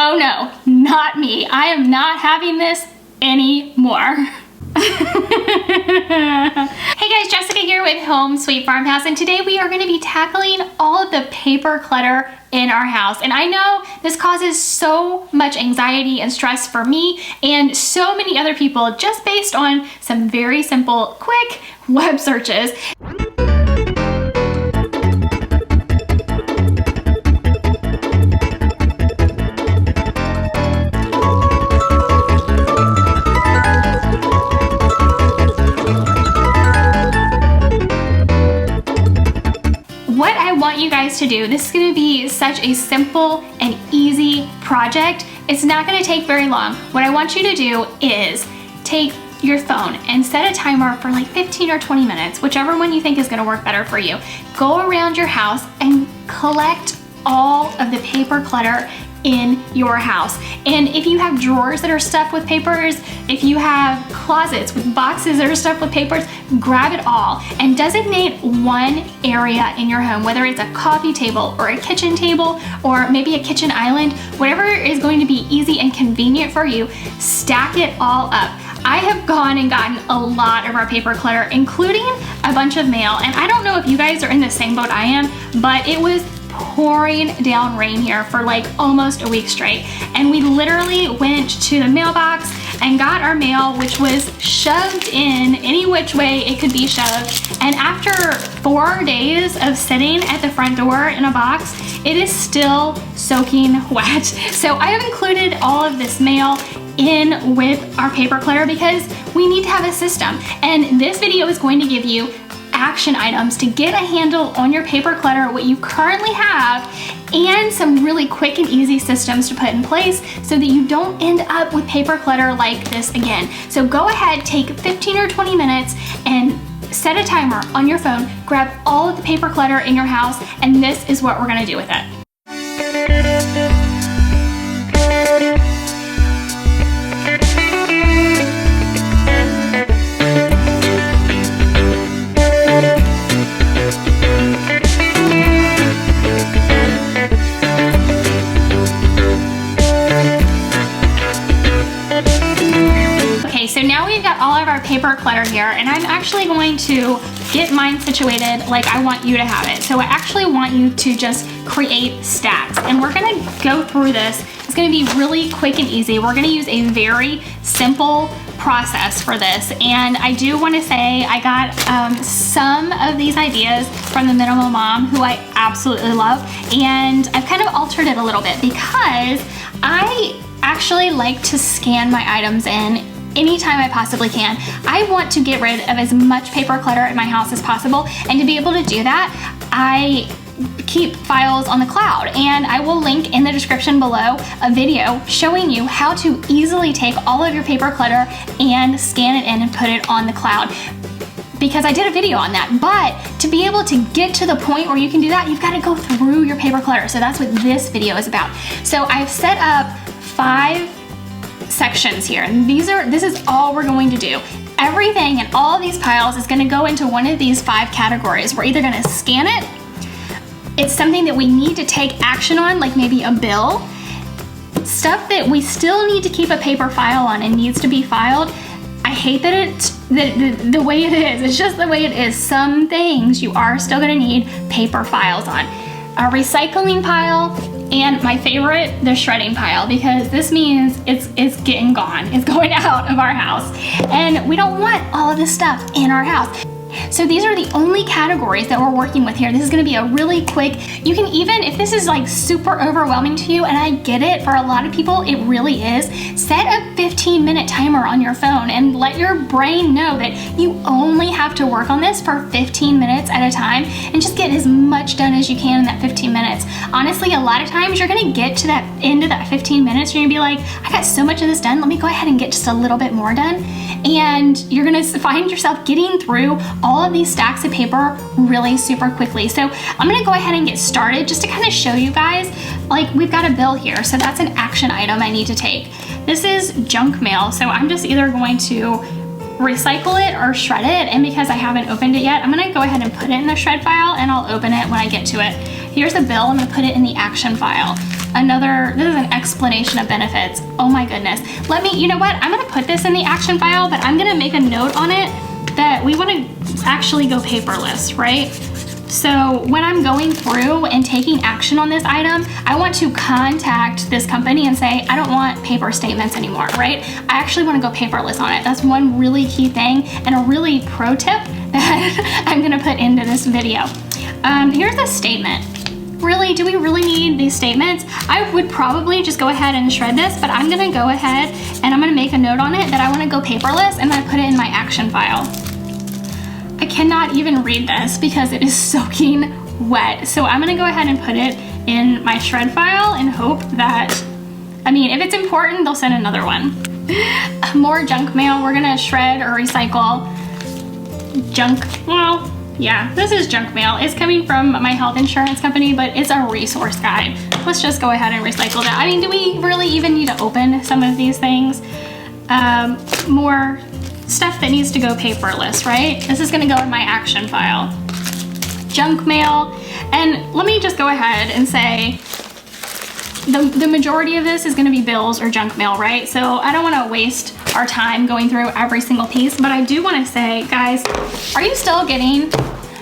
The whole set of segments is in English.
Oh no, not me. I am not having this anymore. Hey guys, Jessica here with Home Sweet Farmhouse, and today we are going to be tackling all of the paper clutter in our house. And I know this causes so much anxiety and stress for me and so many other people just based on some very simple, quick web searches. What I want you guys to do, this is going to be such a simple and easy project. It's not going to take very long. What I want you to do is take your phone and set a timer for like 15 or 20 minutes, whichever one you think is going to work better for you. Go around your house and collect all of the paper clutter in your house. And if you have drawers that are stuffed with papers, if you have closets with boxes that are stuffed with papers, grab it all and designate one area in your home, whether it's a coffee table or a kitchen table or maybe a kitchen island, whatever is going to be easy and convenient for you, stack it all up. I have gone and gotten a lot of our paper clutter, including a bunch of mail. And I don't know if you guys are in the same boat I am, but it was pouring down rain here for like almost a week straight, and we literally went to the mailbox and got our mail, which was shoved in any which way it could be shoved. And after 4 days of sitting at the front door in a box, it is still soaking wet. So I have included all of this mail in with our paper clutter because we need to have a system, and this video is going to give you action items to get a handle on your paper clutter, what you currently have, and some really quick and easy systems to put in place so that you don't end up with paper clutter like this again. So go ahead, take 15 or 20 minutes and set a timer on your phone, grab all of the paper clutter in your house, and this is what we're gonna do with it. So now we've got all of our paper clutter here, and I'm actually going to get mine situated like I want you to have it. So I actually want you to just create stacks, and we're gonna go through this. It's gonna be really quick and easy. We're gonna use a very simple process for this, and I do want to say I got some of these ideas from the Minimal Mom, who I absolutely love, and I've kind of altered it a little bit because I actually like to scan my items in anytime I possibly can. I want to get rid of as much paper clutter in my house as possible, and to be able to do that, I keep files on the cloud, and I will link in the description below a video showing you how to easily take all of your paper clutter and scan it in and put it on the cloud, because I did a video on that. But to be able to get to the point where you can do that, you've got to go through your paper clutter. So that's what this video is about. So I've set up 5 sections here, and this is all we're going to do. Everything in all of these piles is going to go into one of these 5 categories. We're either going to scan it, it's something that we need to take action on, like maybe a bill, stuff that we still need to keep a paper file on and needs to be filed. I hate that it's the way it is. It's just the way it is. Some things you are still going to need paper files on. A recycling pile, and my favorite, the shredding pile, because this means it's getting gone. It's going out of our house, and we don't want all of this stuff in our house. So these are the only categories that we're working with here. This is gonna be a really quick, you can even, if this is like super overwhelming to you, and I get it, for a lot of people it really is, set a 15-minute timer on your phone and let your brain know that you only have to work on this for 15 minutes at a time, and just get as much done as you can in that 15 minutes. Honestly, a lot of times you're gonna get to that end of that 15 minutes, you're gonna be like, I got so much of this done, let me go ahead and get just a little bit more done. And you're gonna find yourself getting through all of these stacks of paper really super quickly. So I'm gonna go ahead and get started just to kind of show you guys, like we've got a bill here, so that's an action item I need to take. This is junk mail, so I'm just either going to recycle it or shred it, and because I haven't opened it yet, I'm gonna go ahead and put it in the shred file, and I'll open it when I get to it. Here's a bill, I'm gonna put it in the action file. this is an explanation of benefits. Oh my goodness. You know what? I'm gonna put this in the action file, but I'm gonna make a note on it that we wanna actually go paperless, right? So when I'm going through and taking action on this item, I want to contact this company and say, I don't want paper statements anymore, right? I actually want to go paperless on it. That's one really key thing and a really pro tip that I'm gonna put into this video. Here's a statement. Really, do we really need these statements? I would probably just go ahead and shred this, but I'm gonna go ahead and I'm gonna make a note on it that I wanna go paperless, and then I put it in my action file. I cannot even read this because it is soaking wet. So I'm gonna go ahead and put it in my shred file and hope that, if it's important, they'll send another one. More junk mail. We're gonna shred or recycle junk. Well, yeah, this is junk mail. It's coming from my health insurance company, but it's a resource guide. Let's just go ahead and recycle that. Do we really even need to open some of these things? More stuff that needs to go paperless, right? This is gonna go in my action file. Junk mail. And let me just go ahead and say, the majority of this is gonna be bills or junk mail, right? So I don't wanna waste our time going through every single piece, but I do wanna say, guys, are you still getting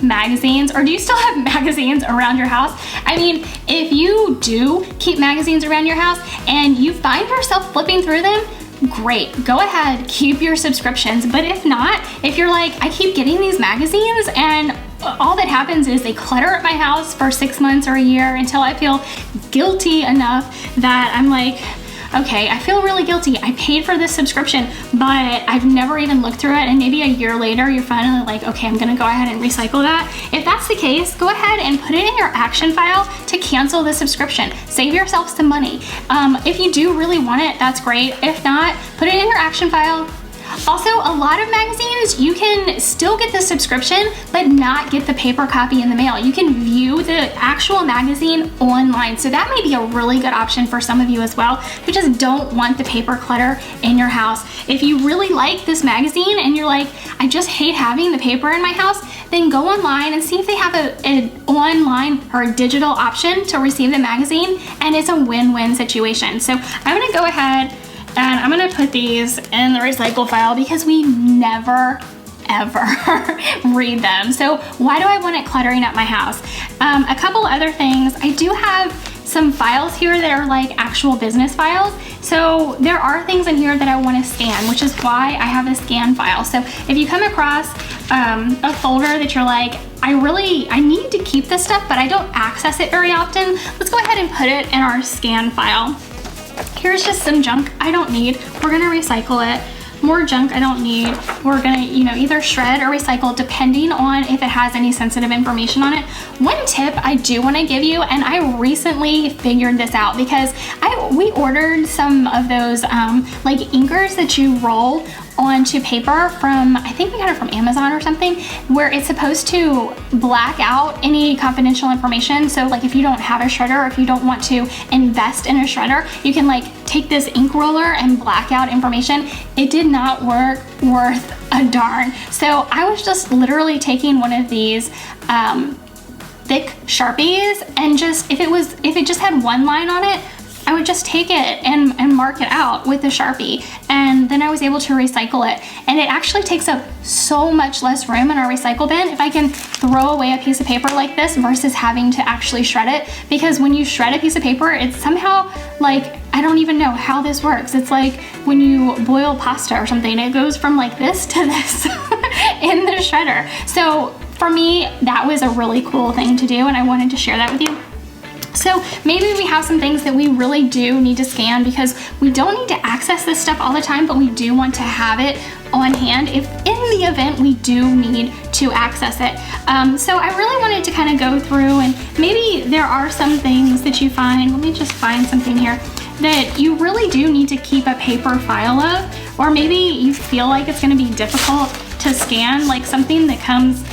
magazines, or do you still have magazines around your house? If you do keep magazines around your house and you find yourself flipping through them, great, go ahead, keep your subscriptions. But if not, if you're like, I keep getting these magazines and all that happens is they clutter at my house for 6 months or a year until I feel guilty enough that I'm like, okay, I feel really guilty. I paid for this subscription, but I've never even looked through it. And maybe a year later, you're finally like, okay, I'm gonna go ahead and recycle that. If that's the case, go ahead and put it in your action file to cancel the subscription. Save yourself some money. If you do really want it, that's great. If not, put it in your action file. Also, a lot of magazines, you can still get the subscription, but not get the paper copy in the mail. You can view the actual magazine online. So that may be a really good option for some of you as well, who just don't want the paper clutter in your house. If you really like this magazine and you're like, I just hate having the paper in my house, then go online and see if they have an online or a digital option to receive the magazine, and it's a win-win situation. So I'm gonna go ahead and I'm gonna put these in the recycle file because we never, ever read them. So why do I want it cluttering up my house? A couple other things. I do have some files here that are like actual business files. So there are things in here that I want to scan, which is why I have a scan file. So if you come across a folder that you're like, I need to keep this stuff, but I don't access it very often, let's go ahead and put it in our scan file. Here's just some junk I don't need. We're gonna recycle it. More junk I don't need. We're gonna, either shred or recycle depending on if it has any sensitive information on it. One tip I do wanna give you, and I recently figured this out because we ordered some of those like inkers that you roll onto paper from, I think we got it from Amazon or something, where it's supposed to black out any confidential information. So like if you don't have a shredder, or if you don't want to invest in a shredder, you can like take this ink roller and black out information. It did not work worth a darn. So I was just literally taking one of these thick Sharpies and just, if it just had one line on it, I would just take it and mark it out with the Sharpie, and then I was able to recycle it. And it actually takes up so much less room in our recycle bin if I can throw away a piece of paper like this versus having to actually shred it. Because when you shred a piece of paper, it's somehow like, I don't even know how this works. It's like when you boil pasta or something, it goes from like this to this in the shredder. So for me, that was a really cool thing to do, and I wanted to share that with you. So maybe we have some things that we really do need to scan because we don't need to access this stuff all the time, but we do want to have it on hand if in the event we do need to access it. So I really wanted to kind of go through, and maybe there are some things that you find, let me just find something here, that you really do need to keep a paper file of, or maybe you feel like it's going to be difficult to scan, like something that comes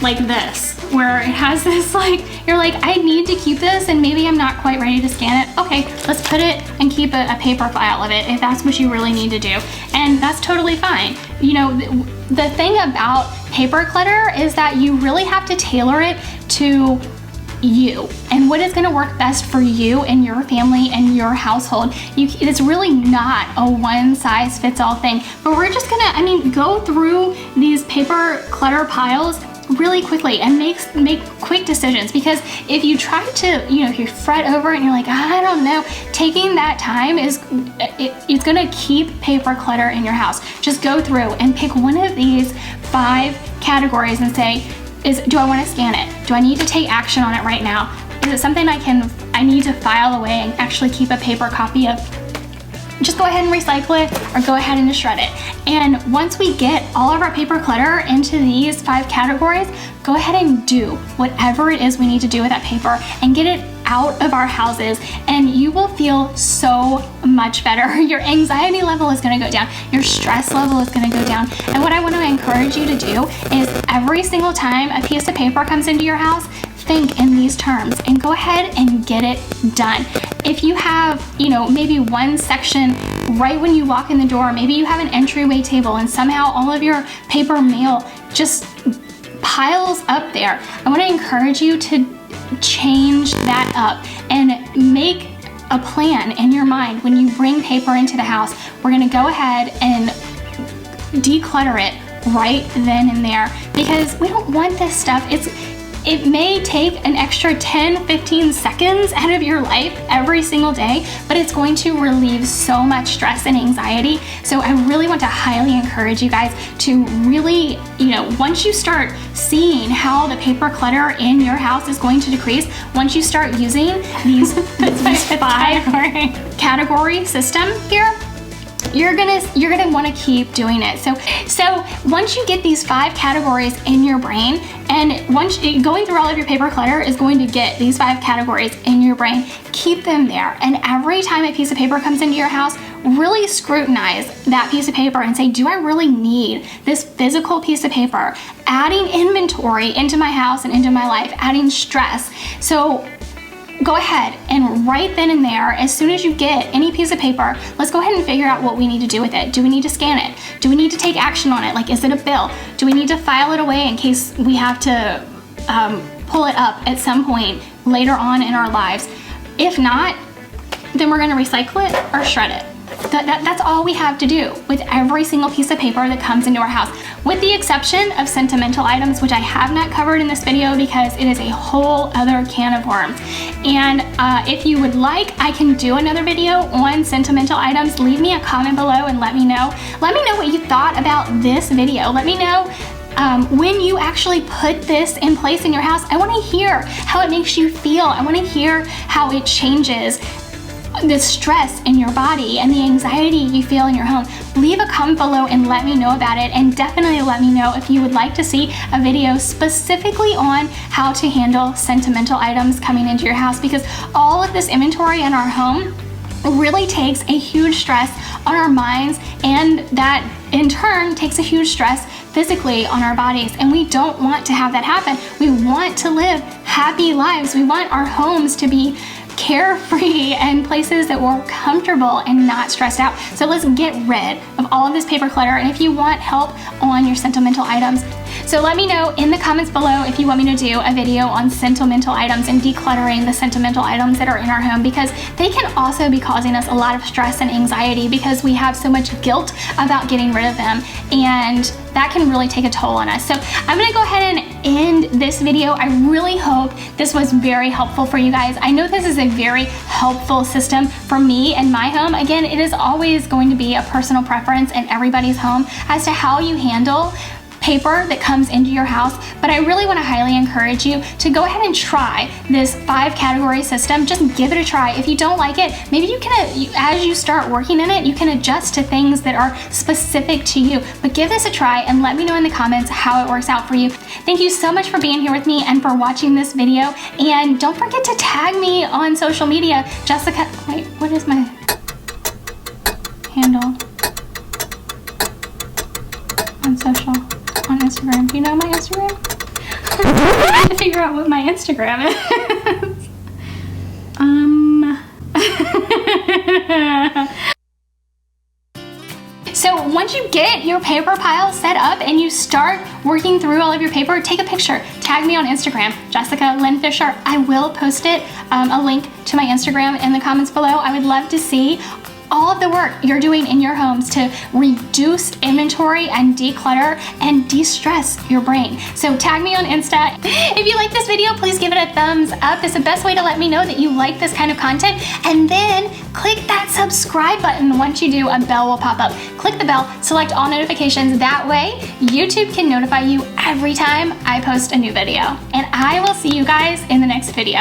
like this, where it has this like, you're like, I need to keep this and maybe I'm not quite ready to scan it. Okay, let's put it and keep a paper file of it if that's what you really need to do. And that's totally fine. The thing about paper clutter is that you really have to tailor it to you and what is going to work best for you and your family and your household. It's really not a one-size-fits-all thing, but we're just gonna, go through these paper clutter piles really quickly and make quick decisions, because if you try to, if you fret over it and you're like, I don't know, taking that time it's gonna keep paper clutter in your house. Just go through and pick one of these 5 categories and say, do I want to scan it? Do I need to take action on it right now? Is it something I need to file away and actually keep a paper copy of? Just go ahead and recycle it, or go ahead and just shred it. And once we get all of our paper clutter into these 5 categories, go ahead and do whatever it is we need to do with that paper and get it out of our houses, and you will feel so much better. Your anxiety level is going to go down, your stress level is going to go down. And what I want to encourage you to do is every single time a piece of paper comes into your house, think in these terms and go ahead and get it done. If you have, maybe one section right when you walk in the door, maybe you have an entryway table and somehow all of your paper mail just piles up there, I want to encourage you to change that up and make a plan in your mind. When you bring paper into the house, we're going to go ahead and declutter it right then and there, because we don't want this stuff. It may take an extra 10-15 seconds out of your life every single day, but it's going to relieve so much stress and anxiety. So I really want to highly encourage you guys to really, once you start seeing how the paper clutter in your house is going to decrease, once you start using these 5 category system here, you're gonna want to keep doing it. So once you get these 5 categories in your brain, and once going through all of your paper clutter is going to get these 5 categories in your brain, keep them there. And every time a piece of paper comes into your house, really scrutinize that piece of paper and say, do I really need this physical piece of paper? Adding inventory into my house and into my life, adding stress. So go ahead and right then and there, as soon as you get any piece of paper, let's go ahead and figure out what we need to do with it. Do we need to scan it? Do we need to take action on it? Like, is it a bill? Do we need to file it away in case we have to pull it up at some point later on in our lives? If not, then we're gonna recycle it or shred it. That's all we have to do with every single piece of paper that comes into our house, with the exception of sentimental items, which I have not covered in this video because it is a whole other can of worms. And if you would like, I can do another video on sentimental items. Leave me a comment below and let me know. Let me know what you thought about this video. Let me know when you actually put this in place in your house. I want to hear how it makes you feel. I want to hear how it changes the stress in your body and the anxiety you feel in your home. Leave a comment below and let me know about it, and definitely let me know if you would like to see a video specifically on how to handle sentimental items coming into your house, because all of this inventory in our home really takes a huge stress on our minds, and that in turn takes a huge stress physically on our bodies, and we don't want to have that happen. We want to live happy lives. We want our homes to be carefree and places that we're comfortable and not stressed out. So let's get rid of all of this paper clutter. And if you want help on your sentimental items, so let me know in the comments below if you want me to do a video on sentimental items and decluttering the sentimental items that are in our home, because they can also be causing us a lot of stress and anxiety because we have so much guilt about getting rid of them, and that can really take a toll on us. So I'm gonna go ahead and end this video. I really hope this was very helpful for you guys. I know this is a very helpful system for me and my home. Again, it is always going to be a personal preference in everybody's home as to how you handle paper that comes into your house, but I really want to highly encourage you to go ahead and try this 5 category system. Just give it a try. If you don't like it, maybe you can, as you start working in it, you can adjust to things that are specific to you, but give this a try and let me know in the comments how it works out for you. Thank you so much for being here with me and for watching this video, and don't forget to tag me on social media. Jessica, wait, what is my handle on social? On Instagram. Do you know my Instagram? I have to figure out what my Instagram is. So once you get your paper pile set up and you start working through all of your paper, take a picture, tag me on Instagram, Jessica Lynn Fisher. I will post it, a link to my Instagram in the comments below. I would love to see all of the work you're doing in your homes to reduce inventory and declutter and de-stress your brain. So tag me on Insta. If you like this video, please give it a thumbs up. It's the best way to let me know that you like this kind of content. And then click that subscribe button. Once you do, a bell will pop up. Click the bell, select all notifications. That way, YouTube can notify you every time I post a new video. And I will see you guys in the next video.